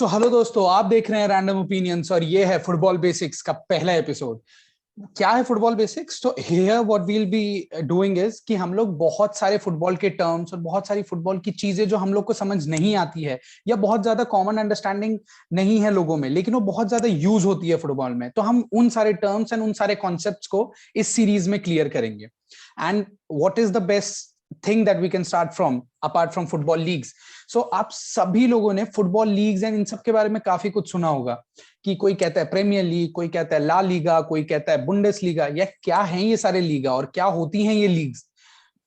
Hello दोस्तों, आप देख रहे हैं रैंडम ओपिनियंस और ये है फुटबॉल बेसिक्स का पहला एपिसोड। क्या है फुटबॉल बेसिक्स? तो here what we will be doing is कि हम लोग बहुत सारे फुटबॉल के टर्म्स और बहुत सारी फुटबॉल की चीजें जो हम लोग को समझ नहीं आती है या बहुत ज्यादा कॉमन अंडरस्टैंडिंग नहीं है लोगों में, लेकिन वो बहुत ज्यादा यूज होती है फुटबॉल में, तो हम उन सारे टर्म्स एंड उन सारे कॉन्सेप्ट्स को इस सीरीज में क्लियर करेंगे। And what is the best thing that we can start from apart from football leagues? So आप सभी लोगों ने फुटबॉल लीग्स एंड इन सब के बारे में काफी कुछ सुना होगा कि कोई कहता है प्रीमियर लीग, कोई कहता है ला लीगा, कोई कहता है बुंडेस लीगा। या क्या है ये सारे लीगा और क्या होती हैं ये लीग्स?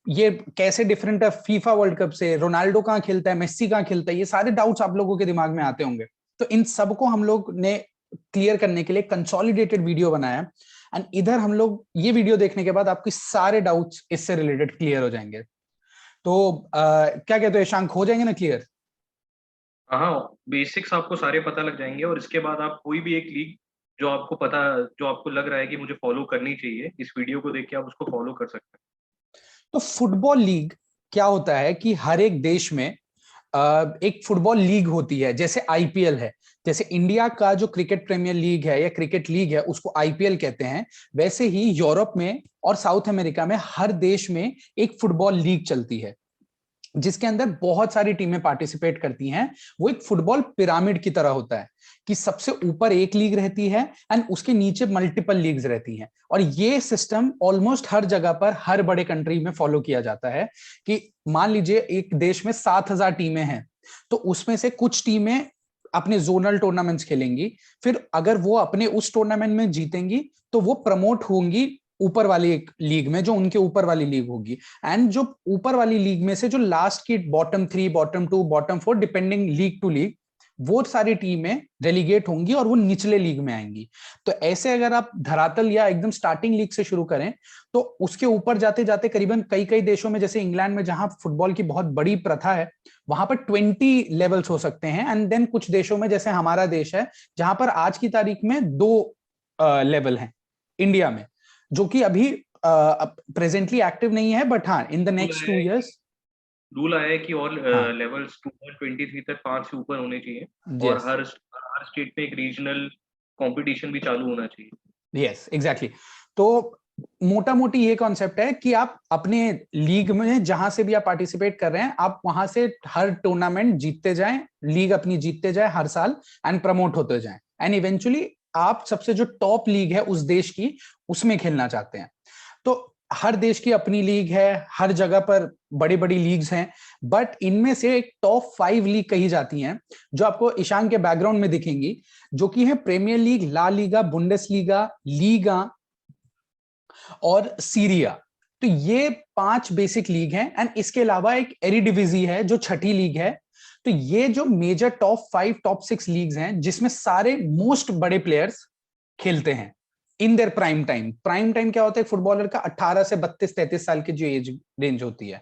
ये कैसे डिफरेंट है फीफा वर्ल्ड कप से? रोनाल्डो कहाँ खेलता है, मेस्सी कहाँ खेलता है? ये सारे डाउट्स आप लोगों के दिमाग में आते होंगे। तो इन सबको हम लोग ने क्लियर करने के लिए कंसोलिडेटेड वीडियो बनाया। एंड इधर हम लोग ये वीडियो देखने के बाद आपके सारे डाउट्स इससे रिलेटेड क्लियर हो जाएंगे। तो क्या कहते हो ईशांक, हो जाएंगे ना क्लियर? हाँ, बेसिक्स आपको सारे पता लग जाएंगे और इसके बाद आप कोई भी एक लीग जो आपको लग रहा है कि मुझे फॉलो करनी चाहिए, इस वीडियो को देख के आप उसको फॉलो कर सकते तो फुटबॉल लीग क्या होता है कि हर एक देश में एक फुटबॉल लीग होती है, जैसे आईपीएल है। जैसे इंडिया का जो क्रिकेट प्रीमियर लीग है या क्रिकेट लीग है उसको आईपीएल कहते हैं। वैसे ही यूरोप में और साउथ अमेरिका में हर देश में एक फुटबॉल लीग चलती है जिसके अंदर बहुत सारी टीमें पार्टिसिपेट करती हैं। वो एक फुटबॉल पिरामिड की तरह होता है कि सबसे ऊपर एक लीग रहती है एंड उसके नीचे मल्टीपल लीग्स रहती हैं। और ये सिस्टम ऑलमोस्ट हर जगह पर हर बड़े कंट्री में फॉलो किया जाता है कि मान लीजिए एक देश में 7,000 टीमें हैं, तो उसमें से कुछ टीमें अपने जोनल टूर्नामेंट्स खेलेंगी। फिर अगर वो अपने उस टूर्नामेंट में जीतेंगी तो वो प्रमोट होंगी ऊपर वाली एक लीग में, जो उनके ऊपर वाली लीग होगी। एंड जो ऊपर वाली लीग में से जो लास्ट की bottom 3, bottom 2, bottom 4, depending league to league, वो सारी टीमें रेलीगेट होंगी और वो निचले लीग में आएंगी। तो ऐसे अगर आप धरातल या एकदम स्टार्टिंग लीग से शुरू करें तो उसके ऊपर जाते जाते करीबन कई कई देशों में, जैसे इंग्लैंड में जहां फुटबॉल की बहुत बड़ी प्रथा है, वहां पर 20 लेवल्स हो सकते हैं। एंड देन कुछ देशों में जैसे हमारा देश है जहां पर आज की तारीख में 2 लेवल हैं इंडिया में, जो कि अभी प्रेजेंटली एक्टिव नहीं है, बट हाँ इन द नेक्स्ट हैं। 2 इयर्स। रूल आया है कि और हाँ। लेवल्स 223 तक 5 से ऊपर होने चाहिए और यस। हर स्टेट में एक रीजनल कंपटीशन भी चालू होना चाहिए। Yes, exactly. तो मोटा मोटी ये कॉन्सेप्ट है कि आप अपने लीग में जहां से भी आप पार्टिसिपेट कर रहे हैं, आप वहां से हर टूर्नामेंट जीतते जाएं, लीग अपनी जीतते जाएं हर साल, एंड प्रमोट होते जाएं। एंड इवेंचुअली आप सबसे जो टॉप लीग है उस देश की, उसमें खेलना चाहते हैं। तो हर देश की अपनी लीग है, हर जगह पर बड़ी बड़ी लीग्स हैं। बट इनमें से एक टॉप 5 लीग कही जाती हैं जो आपको ईशान के बैकग्राउंड में दिखेंगी, जो कि है premier league, La Liga, Bundesliga, Liga और सीरिया। तो ये 5 बेसिक लीग हैं। एंड इसके अलावा एक एरिडिविजी है जो छठी लीग है। तो ये जो मेजर टॉप 5, टॉप 6 लीग्स हैं जिसमें सारे मोस्ट बड़े प्लेयर्स खेलते हैं in their prime time. Prime time क्या होता है फुटबॉलर का? 18 से 32-33 साल की जो एज रेंज होती है,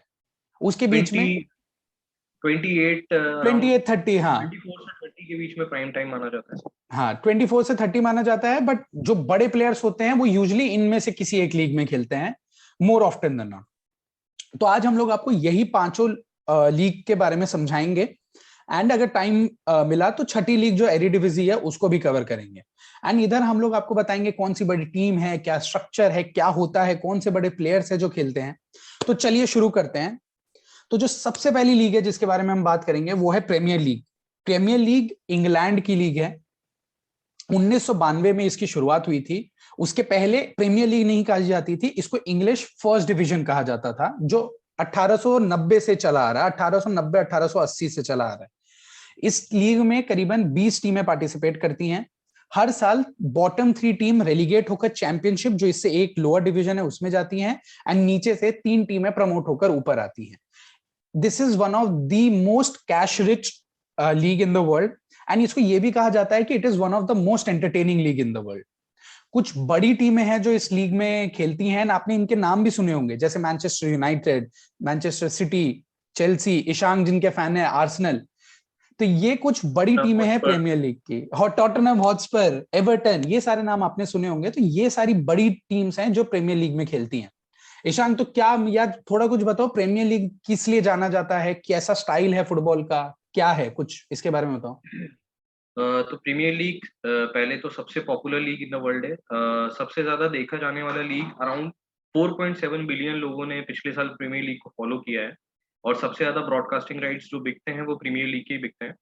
उसके बीच ट्वेंटी में 28 अराउंड 28-30। हाँ। 24 से 30 के बीच में प्राइम टाइम माना जाता है। हाँ, 24 से 30 माना जाता है। बट जो बड़े प्लेयर्स होते हैं वो यूजली इनमें से किसी एक लीग में खेलते हैं, मोर ऑफ्टन देन नॉट। तो आज हम लोग आपको यही पांचों लीग के बारे में समझाएंगे। एंड अगर टाइम मिला तो छठी लीग जो एरिडिविजी है उसको भी कवर करेंगे। एंड इधर हम लोग आपको बताएंगे कौन सी बड़ी टीम है, क्या स्ट्रक्चर है, क्या होता है, कौन से बड़े प्लेयर्स है जो खेलते हैं। तो चलिए शुरू करते हैं। तो जो सबसे पहली लीग है जिसके बारे में हम बात करेंगे वो है premier league. Premier league England की लीग है। 1992 में इसकी शुरुआत हुई थी। उसके पहले प्रीमियर लीग नहीं कही जाती थी, इसको इंग्लिश फर्स्ट डिवीजन कहा जाता था, जो 1890 से चला आ रहा है, 1890 1880 से चला आ रहा है। इस लीग में करीबन 20 टीमें पार्टिसिपेट करती हैं। हर साल बॉटम 3 टीम रेलीगेट होकर चैंपियनशिप, जो इससे एक लोअर डिवीजन है, उसमें जाती हैं। एंड नीचे से 3 टीमें प्रमोट होकर ऊपर आती हैं। This is one of the most cash rich league in the world. And इसको यह भी कहा जाता है कि it is one of the most entertaining league in the world. कुछ बड़ी टीमें हैं जो इस लीग में खेलती हैं, आपने इनके नाम भी सुने होंगे, जैसे Manchester United, Manchester City, Chelsea, ईशांग जिनके फैन है, आर्सेनल। तो ये कुछ बड़ी टीमें हैं हॉटस्पॉट। प्रीमियर लीग की। टॉटनहम हॉटस्पर, एवर्टन, ये सारे नाम आपने सुने होंगे। तो ये सारी बड़ी टीम्स हैं जो प्रीमियर लीग में खेलती हैं। ईशांग, तो क्या यार थोड़ा कुछ बताओ, प्रीमियर लीग किस लिए जाना जाता है, कैसा स्टाइल है फुटबॉल का, क्या है कुछ इसके बारे में बताओ। तो प्रीमियर लीग पहले तो सबसे popular league in the world है। सबसे ज्यादा देखा जाने वाला लीग, अराउंड 4.7 बिलियन लोगों ने पिछले साल प्रीमियर लीग को फॉलो किया है। और सबसे ज्यादा ब्रॉडकास्टिंग राइट्स जो बिकते हैं वो प्रीमियर लीग के ही बिकते हैं।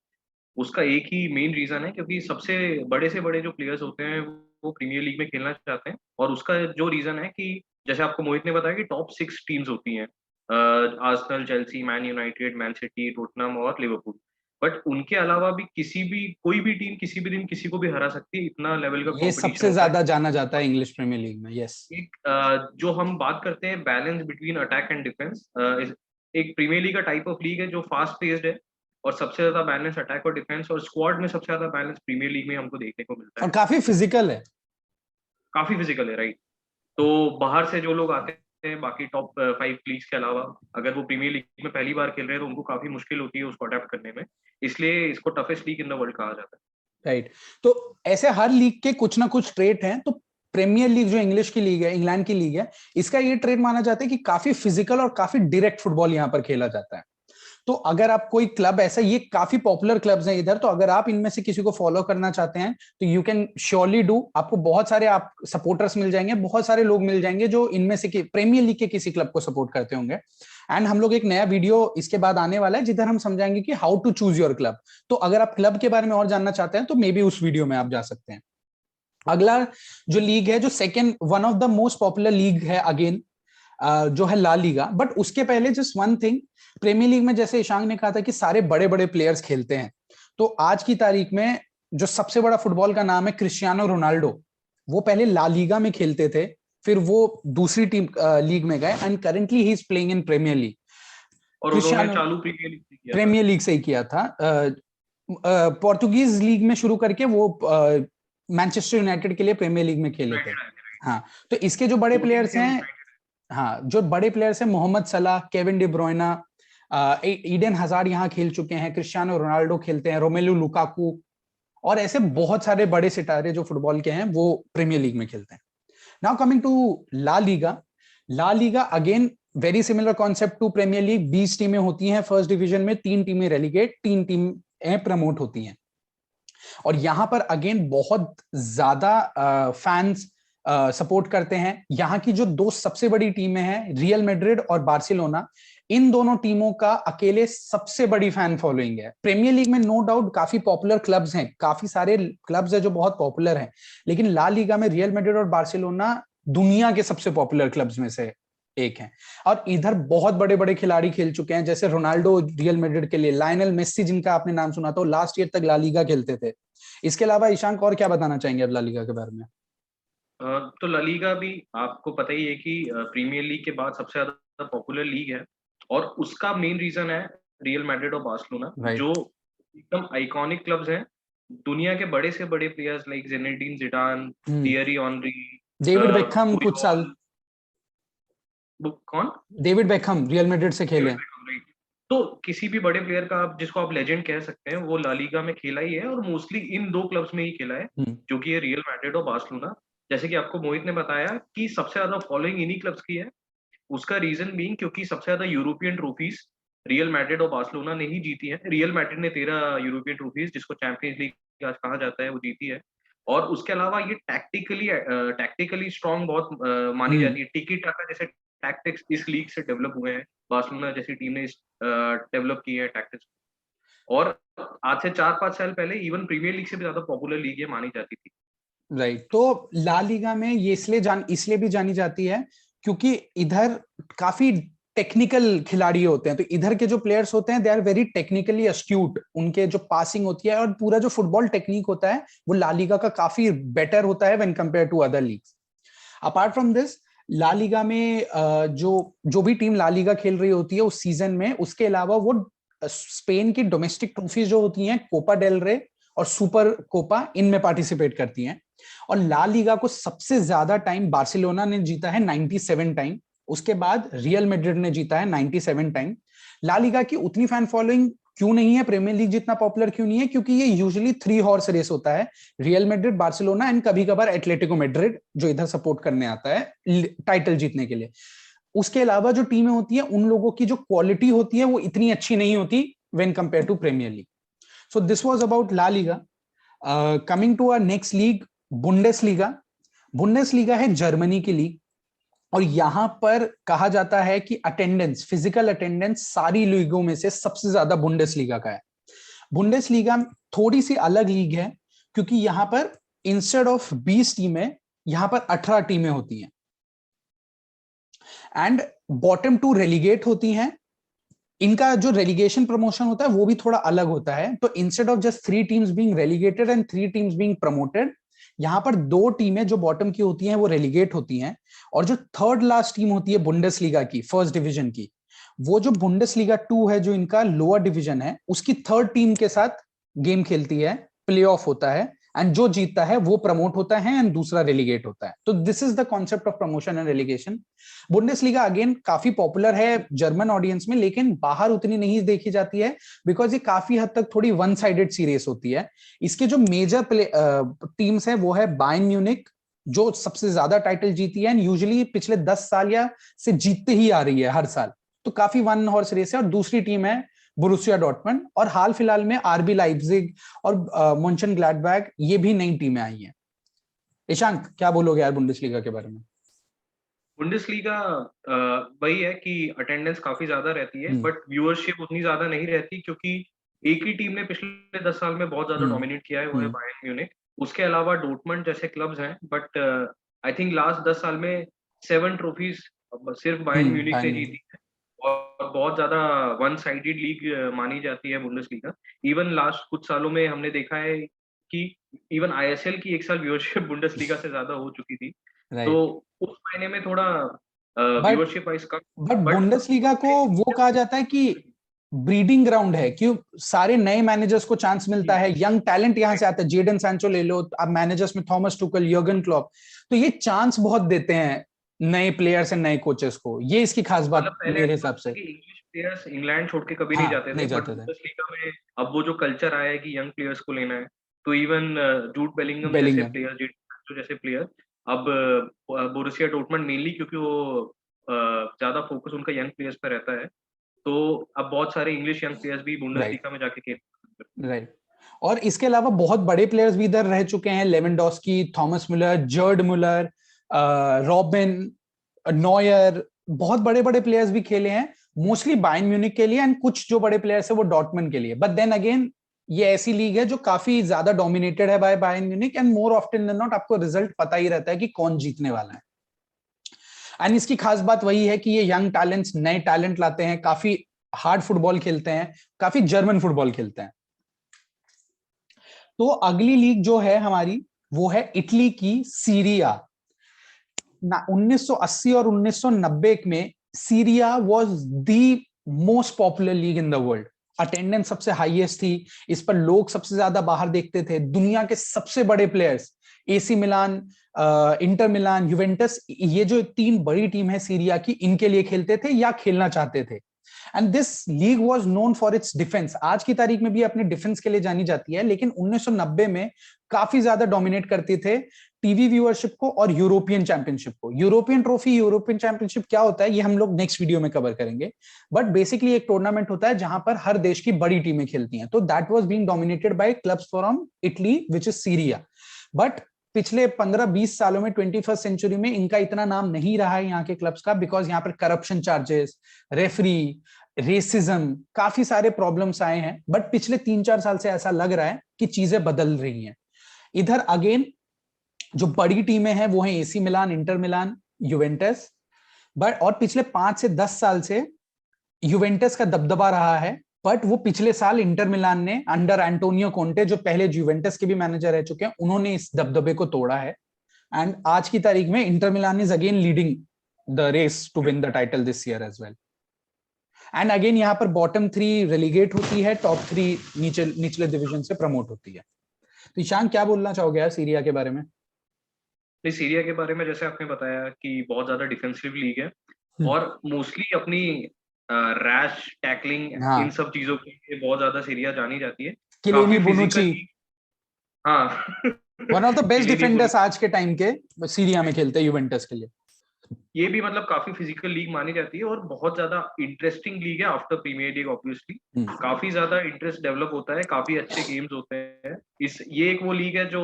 उसका एक ही मेन रीजन है, क्योंकि सबसे बड़े से बड़े जो प्लेयर्स होते हैं वो प्रीमियर लीग में खेलना चाहते हैं। और उसका जो रीजन है कि जैसे आपको मोहित ने बताया कि टॉप 6 टीम्स होती हैं, Arsenal, Chelsea, man United, man city, Tottenham और लिवरपूल। बट उनके अलावा भी किसी भी कोई भी टीम किसी भी दिन किसी को भी हरा सकती है, इतना लेवल का ये कंपटीशन सबसे होता है। ज्यादा जाना जाता है इंग्लिश प्रीमियर लीग में, यस। एक जो हम बात करते हैं balance between attack and defence, एक प्रीमियर लीग का टाइप ऑफ लीग है जो फास्ट पेस्ड है, और सबसे ज्यादा बैलेंस अटैक और डिफेंस और स्क्वाड में सबसे ज्यादा बैलेंस प्रीमियर लीग में हमको देखने को मिलता और है। काफी फिजिकल है। काफी फिजिकल है, राइट। तो बाहर से जो लोग आते हैं बाकी टॉप 5 लीग्स के अलावा, अगर वो प्रीमियर लीग में पहली बार खेल रहे हैं तो उनको काफी मुश्किल होती है उसको अडेप्ट करने में। इसलिए इसको toughest league in the world कहा जाता है। राइट। तो ऐसे हर लीग के कुछ ना कुछ ट्रेट हैं। तो प्रीमियर लीग जो इंग्लिश की लीग है, इंग्लैंड की लीग है, इसका ये ट्रेट माना जाता है कि काफी फिजिकल और काफी डायरेक्ट फुटबॉल यहाँ पर खेला जाता है। तो अगर आप कोई क्लब ऐसा, ये काफी पॉपुलर क्लब्स हैं इधर, तो अगर आप इनमें से किसी को फॉलो करना चाहते हैं तो यू कैन श्योरली डू। आपको बहुत सारे आप सपोर्टर्स मिल जाएंगे, बहुत सारे लोग मिल जाएंगे जो इनमें से प्रीमियर लीग के किसी क्लब को सपोर्ट करते होंगे। एंड हम लोग एक नया वीडियो इसके बाद आने वाला है जिधर हम समझाएंगे कि how to choose your club. तो अगर आप क्लब के बारे में और जानना चाहते हैं तो मे बी उस वीडियो में आप जा सकते हैं। अगला जो लीग है, जो second one of the most popular league है अगेन, जो है ला लीगा। बट उसके पहले just one thing, premier league में जैसे ईशांक ने कहा था कि सारे बड़े बड़े प्लेयर्स खेलते हैं, तो आज की तारीख में जो सबसे बड़ा फुटबॉल का नाम है क्रिस्टियानो रोनाल्डो, वो पहले ला लीगा में खेलते थे, फिर वो दूसरी टीम लीग में गए and currently he is playing in premier league. और उन्होंने क्रिस्टियानो चालू प्रीमियर लीग से किया था। प्रीमियर लीग से ही किया था। पोर्तुगीज लीग में शुरू करके वो मैनचेस्टर यूनाइटेड के लिए प्रीमियर लीग में खेले थे। यूनाइटेड आए थे, राइट। हाँ। तो इसके जो बड़े स्पोर्टिंग प्लेयर्स से वो हैं, यूनाइटेड। हाँ, जो बड़े प्लेयर्स हैं, मोहम्मद सलाह, Kevin De Bruyne, Eden hazard यहाँ खेल चुके हैं, क्रिस्टियानो रोनाल्डो खेलते हैं, रोमेलू लुकाकू, और ऐसे बहुत सारे बड़े सितारे जो फुटबॉल के हैं वो प्रीमियर लीग में खेलते हैं। Now coming to La Liga. La Liga again very similar concept to premier league. 20 टीमें होती हैं फर्स्ट डिवीजन में, 3 टीमें रेलीगेट, 3 टीमें प्रमोट होती हैं। और यहां पर अगेन बहुत ज्यादा फैंस सपोर्ट करते हैं। यहाँ की जो दो सबसे बड़ी टीमें हैं, रियल मैड्रिड और बार्सिलोना, इन दोनों टीमों का अकेले सबसे बड़ी फैन फॉलोइंग है। प्रीमियर लीग में नो डाउट काफी पॉपुलर क्लब्स हैं, काफी सारे क्लब्स हैं जो बहुत पॉपुलर हैं, लेकिन ला लीगा में रियल मैड्रिड और बार्सिलोना दुनिया के सबसे पॉपुलर क्लब्स में से एक हैं। और इधर बहुत बड़े बड़े खिलाड़ी खेल चुके हैं, जैसे रोनाल्डो रियल मैड्रिड के लिए, लायनल मेस्सी जिनका आपने नाम सुना था, लास्ट ईयर तक ला लीगा खेलते थे। इसके अलावा ईशांक और क्या बताना चाहेंगे अब ला लीगा के बारे में? तो ला लीगा भी आपको पता ही है कि प्रीमियर लीग के बाद सबसे ज्यादा पॉपुलर लीग है। और उसका मेन रीजन है रियल मैड्रिड और बार्सिलोना, राइट। जो एकदम आइकॉनिक क्लब्स हैं। दुनिया के बड़े से बड़े players like Zinedine Zidane, Thierry Henry, David Beckham कुछ साल, पुयोल, कौन, डेविड बेकहम रियल मैड्रिड से खेले डेविड हैं। Beckham, right. तो किसी भी बड़े प्लेयर का आप जिसको आप लेजेंड कह सकते हैं वो ला लीगा में खेला ही है, और मोस्टली इन दो क्लब्स में ही खेला है, जो कि है रियल मैड्रिड और बार्सिलोना। जैसे कि आपको मोहित ने बताया कि सबसे ज्यादा फॉलोइंग इन्हीं क्लब्स की है। उसका रीजन बीइंग क्योंकि सबसे ज्यादा यूरोपियन ट्रॉफीज रियल मैड्रिड और बार्सिलोना ने ही जीती है। रियल मैड्रिड ने 13 यूरोपियन ट्रॉफीज, जिसको चैंपियंस लीग आज कहा जाता है, वो जीती है। और उसके अलावा ये टैक्टिकली स्ट्रांग बहुत मानी जाती है। टिकी टाका जैसे टैक्टिक्स इस लीग से डेवलप हुए हैं, बार्सिलोना जैसी टीम ने डेवलप किए हैं टैक्टिक्स। और आज से 4-5 साल पहले इवन प्रीमियर लीग से भी ज्यादा पॉपुलर लीग ये मानी जाती थी। राइट। तो ला लीगा में ये इसलिए भी जानी जाती है क्योंकि इधर काफी टेक्निकल खिलाड़ी होते हैं। तो इधर के जो प्लेयर्स होते हैं दे आर वेरी टेक्निकली अस्ट्यूट, उनके जो पासिंग होती है और पूरा जो फुटबॉल टेक्निक होता है वो ला लीगा का काफी बेटर होता है when compare to other leagues. Apart from this, La Liga में जो जो भी टीम ला लीगा खेल रही होती है उस सीजन में, उसके अलावा वो स्पेन की डोमेस्टिक ट्रॉफीज जो होती हैं, कोपा डेल रे और सुपर कोपा, इनमें पार्टिसिपेट करती हैं। और ला लीगा को सबसे ज्यादा टाइम बार्सिलोना ने जीता है, 97 टाइम। उसके बाद रियल मैड्रिड ने जीता है 97 टाइम। ला लीगा की उतनी फैन फॉलोइंग क्यों नहीं है, प्रीमियर लीग जितना पॉपुलर क्यों नहीं है? क्योंकि ये यूजुअली 3 हॉर्स रेस होता है, रियल मैड्रिड, बार्सिलोना एंड कभी कभार एटलेटिको मैड्रिड जो इधर सपोर्ट करने आता है टाइटल जीतने के लिए। उसके अलावा जो टीमें होती है उन लोगों की जो क्वालिटी होती है वो इतनी अच्छी नहीं होती when compare to premier league. So this was about La Liga. Coming to our next league, Bundesliga. Bundesliga है जर्मनी की लीग, और यहां पर कहा जाता है कि अटेंडेंस, फिजिकल अटेंडेंस सारी लीगों में से सबसे ज्यादा बुंडेसलीगा का है। बुंडेसलीगा थोड़ी सी अलग लीग है, क्योंकि यहां पर इंस्टेड ऑफ 20 टीमें, यहां पर 18 टीमें होती हैं, एंड बॉटम टू रेलीगेट होती हैं। इनका जो रेलीगेशन प्रमोशन होता है वो भी थोड़ा अलग होता है। तो instead of just 3 teams being relegated and 3 teams being promoted, यहां पर 2 टीमें जो बॉटम की होती हैं वो रेलीगेट होती हैं, और जो थर्ड लास्ट टीम होती है बुंडेसलीगा की, फर्स्ट डिवीजन की, वो जो बुंडेसलीगा 2 है, जो इनका लोअर डिवीजन है, उसकी थर्ड टीम के साथ गेम खेलती है, प्ले ऑफ होता है, एंड जो जीतता है वो प्रमोट होता है एंड दूसरा रेलीगेट होता है। तो this is the concept of promotion and relegation. Bundesliga again काफी पॉपुलर है जर्मन ऑडियंस में, लेकिन बाहर उतनी नहीं देखी जाती है, बिकॉज ये काफी हद तक थोड़ी वन साइडेड सीरीज होती है। इसके जो मेजर टीम्स है वो है बायर्न म्यूनिक, जो सबसे ज्यादा टाइटल जीती है, एंड यूजुअली पिछले 10 साल या से जीतते ही आ रही है हर साल, तो काफी वन हॉर्स रेस है। और दूसरी टीम है बोरुसिया डॉर्टमंड, और हाल फिलहाल में आरबी लाइप्जिग और मुंशन ग्लैडबैक, ये भी नई टीमें आई हैं। ईशांक, क्या बोलोगे यार बुंडेसलीगा के बारे में? बुंडेसलीगा वही है कि अटेंडेंस काफी ज्यादा रहती है, बट व्यूअरशिप उतनी ज्यादा नहीं रहती, क्योंकि एक ही टीम ने पिछले 10 साल में बहुत ज्यादा डोमिनेट किया है, वो है बायर्न म्यूनिक। उसके अलावा डोर्टमंड जैसे क्लब्स हैं, बट आई थिंक लास्ट 10 साल में 7 ट्रॉफीज सिर्फ बायर्न म्यूनिक ने जीती है, और बहुत ज्यादा वन साइडेड लीग मानी जाती है बुंडेसलीगा। इवन लास्ट कुछ सालों में हमने देखा है कि इवन आईएसएल की एक साल व्यूअरशिप बुंडेसलीगा से ज्यादा हो चुकी थी। तो उस महीने में थोड़ा but viewership wise come, but but Bundesliga को वो कहा जाता है कि ब्रीडिंग ग्राउंड है, क्यों सारे नए मैनेजर्स को चांस मिलता है, यंग टैलेंट यहां से आता है। जेडन सैंचो ले लो अब मैनेजर्स में, थॉमस टुकल, यर्गन क्लॉप, तो ये चांस बहुत देते हैं नए प्लेयर्स एंड नए कोचेस को। ये इसकी खास मतलब बात पहले मेरे ऐसा हिसाब था से। कि इंग्लिश प्लेयर्स इंग्लैंड छोड़ के कभी नहीं हाँ, जाते थे, नहीं बट जाते थे। बुंडेसलीगा में अब वो जो कल्चर आया है कि यंग प्लेयर्स को लेना है, तो इवन जूड बेलिंगम जैसे बेलिंगम। प्लेयर, जैसे प्लेयर अब बोरुसिया डॉर्टमंड मेनली, क्योंकि वो ज्यादा फोकस उनका यंग प्लेयर्स पे रहता है, तो अब बहुत सारे इंग्लिश यंग प्लेयर्स भी राइट, बुंडेसलीगा में जाके खेल। राइट। और इसके अलावा बहुत बड़े प्लेयर्स भी इधर रह चुके हैं, लेवेंडोस्की, थॉमस मुलर, जर्ड मुलर, रॉबिन, नॉयर, बहुत बड़े बड़े प्लेयर्स भी खेले हैं, मोस्टली बायर्न म्यूनिक के लिए, एंड कुछ जो बड़े प्लेयर्स है वो डॉर्टमंड के लिए। बट देन अगेन, ये ऐसी लीग है जो काफी ज्यादा डोमिनेटेड है by Bayern Munich, and more often than not आपको रिजल्ट पता ही रहता है कि कौन जीतने वाला है। एंड इसकी खास बात वही है कि ये यंग टैलेंट्स, नए टैलेंट लाते हैं, काफी हार्ड फुटबॉल खेलते हैं, काफी जर्मन फुटबॉल खेलते हैं। तो अगली लीग जो है हमारी, वो है इटली की सीरिया। 1980 और 1990 में Syria was the most popular league in the world. Attendance सबसे हाईएस्ट थी, इस पर लोग सबसे ज्यादा बाहर देखते थे। दुनिया के सबसे बड़े players, AC Milan, Inter Milan, Juventus, ये जो 3 बड़ी टीम है सीरिया की, इनके लिए खेलते थे या खेलना चाहते थे। And this league was known for its defence. आज की तारीख में भी अपने डिफेंस के लिए जानी जाती है, लेकिन 1990 में काफी ज्यादा डोमिनेट करते थे टीवी व्यूअरशिप को और यूरोपियन चैंपियनशिप को। यूरोपियन ट्रॉफी, यूरोपियन चैंपियनशिप क्या होता है ये हम लोग नेक्स्ट वीडियो में कवर करेंगे, बट बेसिकली एक टूर्नामेंट होता है जहां पर हर देश की बड़ी टीमें खेलती हैं। तो that was being dominated by clubs from Italy which is Syria. But पिछले 15-20 सालों में, 21st सेंचुरी में, इनका इतना नाम नहीं रहा है यहाँ के क्लब्स का, बिकॉज यहाँ पर करप्शन चार्जेस, रेफरी, रेसिज्म, काफी सारे प्रॉब्लम्स आए हैं। बट पिछले 3-4 साल से ऐसा लग रहा है कि चीजें बदल रही हैं। इधर अगेन जो बड़ी टीमें हैं वो हैं AC Milan, Inter Milan, Juventus. But और पिछले 5 से 10 साल से यूवेंटस का दबदबा रहा है। बट वो पिछले साल इंटर मिलान ने अंडर एंटोनियो कोंटे, जो पहले यूवेंटस के भी मैनेजर रह चुके हैं, उन्होंने इस दबदबे को तोड़ा है। एंड आज की तारीख में Inter Milan is again leading the race to win the title this year as well. And again यहाँ पर बॉटम 3 रेलीगेट होती है, टॉप 3 निचले डिवीजन से प्रमोट होती है। तो ईशान, क्या बोलना चाहोगे यार सीरिया के बारे में? नहीं, सीरिया के बारे में जैसे आपने बताया कि बहुत ज्यादा डिफेंसिव लीग है, और मोस्टली अपनी रैश टैकलिंग, इन हाँ, सब चीजों के लिए बहुत ज्यादा सीरिया जानी जाती है। किलियनी काफी बोनुची, फिजिकली, हाँ one of the best Chiellini defenders आज के टाइम के, सीरिया में खेलते हैं यूवेंटस के लिए। ये भी मतलब काफी फिजिकल लीग मानी जाती है और बहुत ज्यादा इंटरेस्टिंग लीग है आफ्टर प्रीमियर लीग ऑब्वियसली। काफी ज्यादा इंटरेस्ट डेवलप होता है, काफी अच्छे गेम्स होते हैं। ये एक वो लीग है जो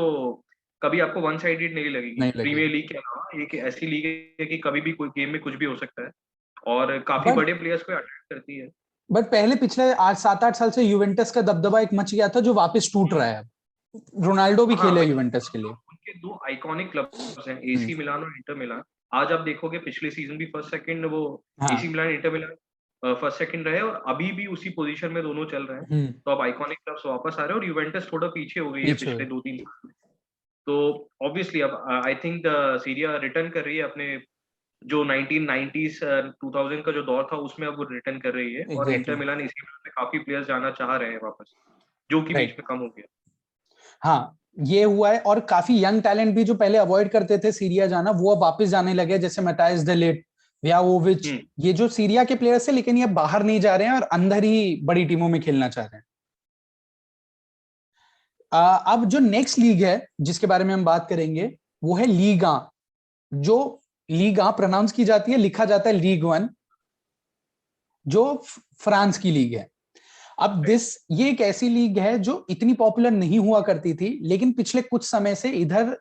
कभी आपको वन साइडेड नहीं लगेगी। नहीं प्रीमियर लगेगी। लीग के अलावा एक ऐसी लीग है कि कभी भी कोई गेम में कुछ भी हो सकता है और काफी बट बड़े प्लेयर्स को अट्रैक्ट करती है। पहले पिछले 8 7 8 साल से यूवेंटस का दबदबा एक मच गया था जो वापस टूट रहा है। रोनाल्डो भी हाँ खेले वही, यूवेंटस के लिए। उनके दो आइकॉनिक क्लब्स हैं, हम्म। एसी मिलान और इंटर मिलान। आज आप देखोगे पिछले सीजन भी फर्स्ट सेकंड वो एसी हाँ। मिलान इंटर मिलान फर्स्ट सेकंड रहे और अभी भी उसी पोजीशन में दोनों चल रहे हैं। हम्म। तो अब आइकॉनिक क्लब्स वापस आ रहे हैं और यूवेंटस थोड़ा पीछे हो गई है पीछे हो पिछले गए। 2 3 साल में। तो ऑब्वियसली अब I think the Syria return कर रही है अपने जो 1990s 2000 का जो दौर था उसमें अब वो रिटर्न कर रही है और इंटर एग्जैक्टली। मिलान इसी मिलान में काफी प्लेयर्स जाना चाह रहे हैं वापस, जो कि बीच राइट। में कम हो गया। हाँ, ये हुआ है। और काफी यंग टैलेंट भी जो पहले अवॉइड करते थे सीरिया जाना, वो अब वापस जाने लगे, जैसे मैटाइस डे लिट, व्याहोविच। हम्म। ये जो सीरिया के प्लेयर्स है, लेकिन ये बाहर नहीं जा रहे हैं और अंदर ही बड़ी टीमों में खेलना चाह रहे हैं। अब जो नेक्स्ट लीग है जिसके बारे में हम बात करेंगे, वो है लीगा। जो लीगा प्रोनाउंस की जाती है, लिखा जाता है लीग वन, जो फ्रांस की लीग है। अब ये एक ऐसी लीग है जो इतनी पॉपुलर नहीं हुआ करती थी, लेकिन पिछले कुछ समय से इधर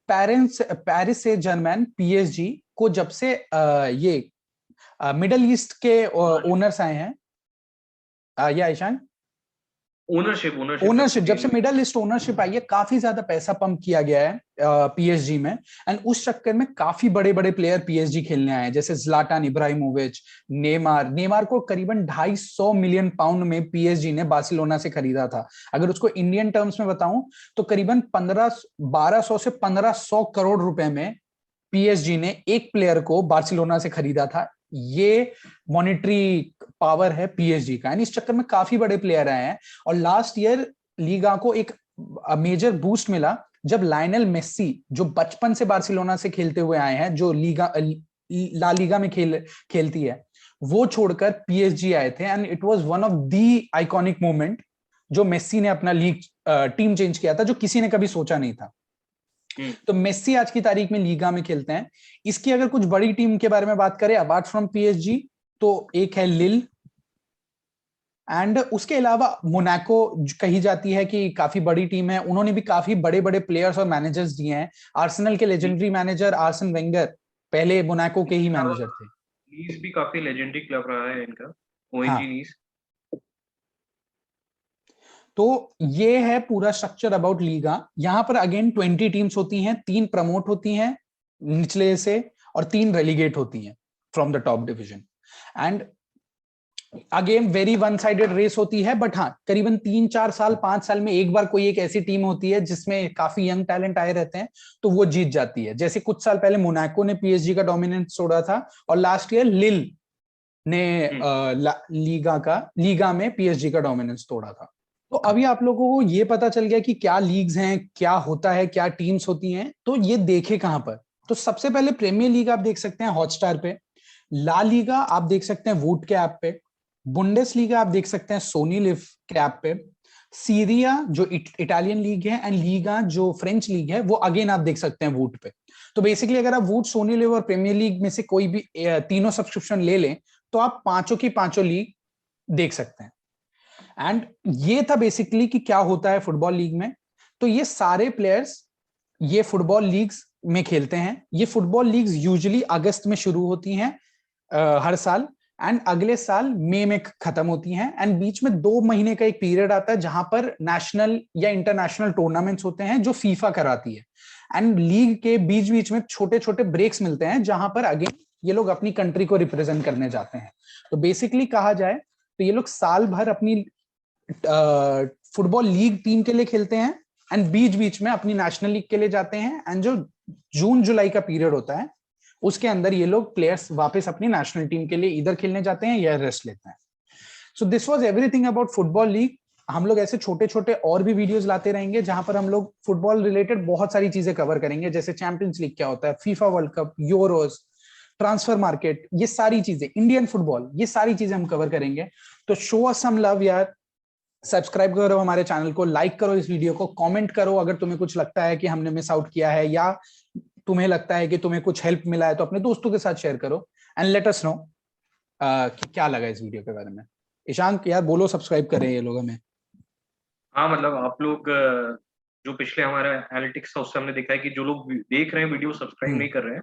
पेरिस से जर्मन पीएसजी को जब से ये मिडल ईस्ट के ओनर्स आए हैं, या ईशान, ओनरशिप ओनरशिप ओनरशिप, सबसे जब से चेंज हुई। मिडल ईस्ट ओनरशिप आई है, काफी ज्यादा पैसा पंप किया गया है पीएसजी में। एंड उस चक्कर में काफी बड़े बड़े प्लेयर पीएसजी खेलने आए हैं, जैसे ज़्लाटान इब्राहिमोविच, नेमार को करीबन 250 मिलियन पाउंड में पीएसजी ने बार्सिलोना से खरीदा था। अगर उसको इंडियन टर्म्स में बताऊं तो करीबन 1200 से 1500 करोड़ रुपए में पीएसजी ने एक प्लेयर को बार्सिलोना से खरीदा था। ये मॉनेटरी पावर है पीएसजी का, यानी इस चक्कर में काफी बड़े प्लेयर आए हैं। और लास्ट ईयर लीगा को एक मेजर बूस्ट मिला जब लायनल मेस्सी, जो बचपन से बार्सिलोना से खेलते हुए आए हैं, जो ला लीगा में खेलती है, वो छोड़कर पीएसजी आए थे। And it was one of the iconic moment जो मेस्सी ने अपना लीग टीम चेंज किया था, जो किसी ने कभी सोचा नहीं था। तो मेस्सी आज की तारीख में लीगा में खेलते हैं। इसकी अगर कुछ बड़ी टीम के बारे में बात करें अपार्ट फ्रॉम पीएसजी, तो एक है लिल, एंड उसके अलावा मोनाको कही जाती है कि काफी बड़ी टीम है। उन्होंने भी काफी बड़े बड़े प्लेयर्स और मैनेजर्स दिए हैं। आर्सेनल के लेजेंडरी मैनेजर आर्सन वेंगर पहले मोनाको के ही मैनेजर थे। नीस भी काफी लेजेंडरी क्लब रहा है इनका, ओएनजी हाँ, नीस। तो ये है पूरा स्ट्रक्चर अबाउट लीगा। यहां पर अगेन 20 टीम्स होती हैं, 3 प्रमोट होती हैं निचले से और 3 रेलीगेट होती हैं from the top division. And again very one sided race होती है, बट हाँ, करीबन 3 4 साल 5 साल में एक बार कोई एक ऐसी टीम होती है जिसमें काफी यंग टैलेंट आए रहते हैं, तो वो जीत जाती है। जैसे कुछ साल पहले मोनाको ने पीएसजी का डोमिनेंस तोड़ा था, और लास्ट ईयर लिल ने लीगा में पीएसजी का डोमिनेंस तोड़ा था। तो अभी आप लोगों को ये पता चल गया कि क्या लीग्स हैं, क्या होता है, क्या टीम्स होती हैं। तो ये देखे कहां पर? तो सबसे पहले प्रीमियर लीग आप देख सकते हैं हॉटस्टार पे, ला लीगा आप देख सकते हैं वूट के ऐप पे, बुंडेस लीगा आप देख सकते हैं सोनी लिव के ऐप पे, सीरिया जो इटालियन लीग है, एंड लीगा जो फ्रेंच लीग है, वो अगेन आप देख सकते हैं वूट पे। तो बेसिकली अगर आप वूट, सोनी लिव और प्रीमियर लीग में से कोई भी तीनों सब्सक्रिप्शन ले लें, तो आप पांचों की पांचों लीग देख सकते हैं। एंड ये था बेसिकली कि क्या होता है फुटबॉल लीग में। तो ये सारे प्लेयर्स ये फुटबॉल लीग्स में खेलते हैं। ये फुटबॉल लीग्स यूजुअली अगस्त में शुरू होती हैं हर साल, एंड अगले साल मई में खत्म होती हैं। एंड बीच में 2 महीने का एक पीरियड आता है जहां पर नेशनल या इंटरनेशनल टूर्नामेंट्स होते हैं जो फीफा कराती है। एंड लीग के बीच बीच में छोटे छोटे ब्रेक्स मिलते हैं जहां पर अगेन ये लोग अपनी कंट्री को रिप्रेजेंट करने जाते हैं। तो बेसिकली कहा जाए तो ये लोग साल भर अपनी फुटबॉल लीग टीम के लिए खेलते हैं, एंड बीच बीच में अपनी नेशनल लीग के लिए जाते हैं। एंड जो जून जुलाई का पीरियड होता है उसके अंदर ये लोग प्लेयर्स वापस अपनी नेशनल टीम के लिए इधर खेलने जाते हैं या रेस्ट लेते हैं। सो this was everything about football league. हम लोग ऐसे छोटे छोटे और भी वीडियोस लाते रहेंगे जहां पर हम लोग फुटबॉल रिलेटेड बहुत सारी चीजें कवर करेंगे, जैसे चैंपियंस लीग क्या होता है, FIFA world cup, Euros, transfer market, ये सारी चीजें, इंडियन फुटबॉल, ये सारी चीजें हम कवर करेंगे। तो शो अस सम लव यार, सब्सक्राइब करो हमारे चैनल को, लाइक करो इस वीडियो को, कमेंट करो अगर तुम्हें कुछ लगता है कि हमने मिस आउट किया है, या तुम्हें लगता है कि तुम्हें कुछ हेल्प मिला है तो अपने दोस्तों के साथ शेयर करो एंड लेट अस नो कि क्या लगा इस वीडियो के बारे में। ईशांक यार बोलो, सब्सक्राइब करें ये लोग हमें। हाँ मतलब आप लोग जो पिछले हमारा एनालिटिक्स था उससे हमने देखा है कि जो लोग देख रहे हैं वीडियो सब्सक्राइब नहीं कर रहे हैं।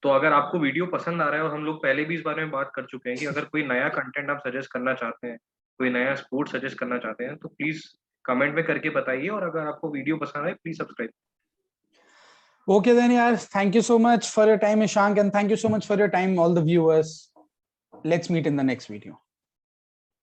तो अगर आपको वीडियो पसंद आ रहा है, और हम लोग पहले भी इस बारे में बात कर चुके हैं कि अगर कोई नया कंटेंट आप सजेस्ट करना चाहते हैं, कोई नया स्पोर्ट सजेस्ट करना चाहते हैं, तो प्लीज कमेंट में करके बताइए। और अगर आपको वीडियो पसंद आए please subscribe. Okay then yaar, thank you so much for your time Ishank, and thank you so much for your time all the viewers. Let's meet in the next video.